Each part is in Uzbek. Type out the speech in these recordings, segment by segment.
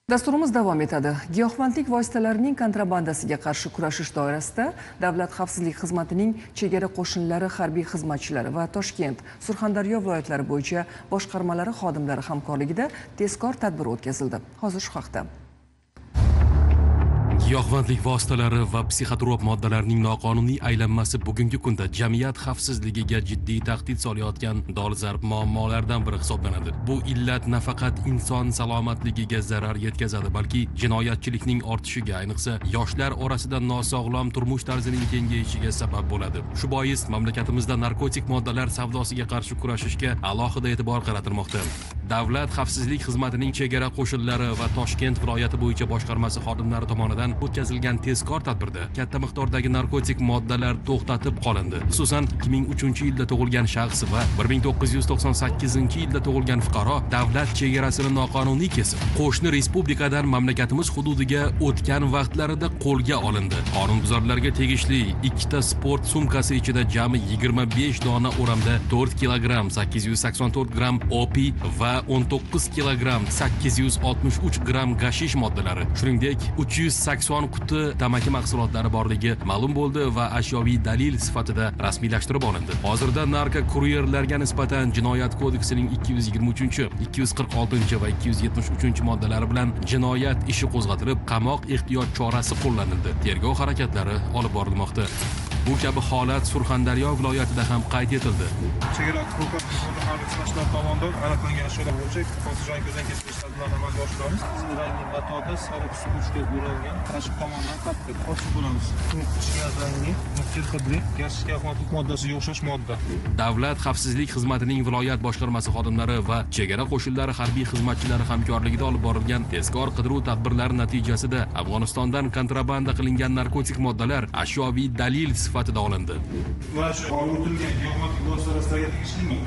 Dasturimiz davom etadi. Giyohvandlik vositalarining kontrabandasiga qarshi kurashish doirasida Davlat xavfsizlik xizmatining chegara qo'shinlari harbiy xizmatchilari va Toshkent, Surxondaryo viloyatlari bo'yicha boshqarmalari xodimlari hamkorligida tezkor tadbir o'tkazildi. Hozir shu haqda. Giyohvandlik vositalari va psixotrop moddalarning noqonuniy aylanmasi bugungi kunda jamiyat xavfsizligiga jiddiy tahdid solayotgan dolzarb muammolardan biri hisoblanadi. Bu illat nafaqat inson salomatligiga zarar yetkazadi, balki jinoyatchilikning ortishiga, ayniqsa yoshlar orasida nosog'lom turmush tarzining kengayishiga sabab bo'ladi. Shu bois mamlakatimizda narkotik moddalar savdosiga qarshi kurashishga alohida e'tibor qaratilmoqda. Davlat xavfsizlik xizmatining chegara qo'shinlari va Toshkent viloyati bo'yicha boshqarmasi xodimlari tomonidan o'tkazilgan tezkor tadbirda katta miqdordagi narkotik moddalar to'xtatib qolindi. Xususan 2003-yilda tug'ilgan shaxs va 1998-yilda tug'ilgan fuqaro davlat chegarasini noqonuniy kesib, qo'shni respublikadan mamlakatimiz hududiga o'tgan vaqtlarida qo'lga olindi. Qonunbuzarlarga tegishli ikkita sport sumkasi ichida jami 25 dona o'ramda 4 kilogramm 884 gramm opi va 19 kilogramm 863 gramm gashish moddalari, shuningdek 380 quti tamaki mahsulotlari borligi ma'lum bo'ldi va ashyoviy dalil sifatida rasmiylashtirib olindi. Hozirda narko kuryerlarga nisbatan Jinoyat kodeksining 223, 246 va 273 moddalari bilan jinoyat ishi qo'zg'atilib, qamoq ehtiyot chorasi qo'llanildi. Tergov harakatlari olib borilmoqda. Bu kabi holat Surxondaryo viloyatida ham qayd etildi. Chegara huquq xizmatchilari tomonidan aniqlangan ashyolar bo'yicha konstitutsiyaviy ko'zdan kechirish tadbirlarini amalga oshiramiz. Rangli matoda sariq sumkachga o'ralgan tashqi tomondan qattiq ochib bo'lamiz. Rangli, hidli, giyohvandlik moddasiga o'xshash modda. Davlat xavfsizlik xizmatining viloyat boshqarmasi xodimlari va chegara qo'shinlari harbiy xizmatchilari hamkorligida olib borilgan tezkor qidiruv tadbirlari natijasida Afg'onistondan kontrabanda qilingan narkotik moddalar ashyoviy dalil sifatida olindi. Mana shu o'tilgan giyohvandlik vositalariga tegishlimi?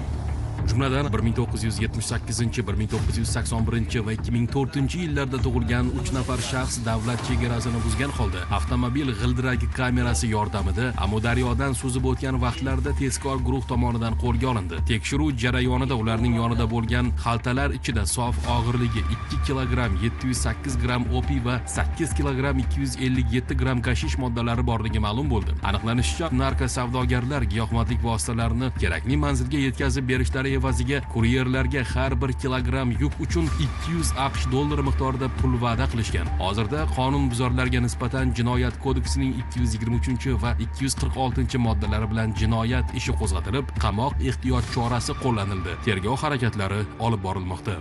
Jumladan 1978, 1981 va 2004-yillarda tug'ilgan 3 nafar shaxs davlat chegarasini buzgan holda avtomobil g'ildiragi kamerasi yordamida Amudaryodan suzib o'tgan vaqtlarda tezkor guruh tomonidan qo'lga olindi. Tekshiruv jarayonida ularning yonida bo'lgan xaltalar ichida sof og'irligi 2 kilogramm 708 gramm opi va 8 kilogramm 257 gramm gashish moddalari borligi ma'lum bo'ldi. Aniqlanishicha, narko savdogarlar giyohvandlik vositalarini kerakli manzilga yetkazib berishlari evaziga kuryerlarga har 1 kilogramm yuk uchun 200 AQSh dollari miqdorida pul va'da qilishgan. Hozirda qonunbuzarlarga nisbatan Jinoyat kodeksining 223 va 246 moddalari bilan jinoyat ishi qo'zg'atilib, qamoq ehtiyot chorasi qo'llanildi. Tergov harakatlari olib borilmoqda.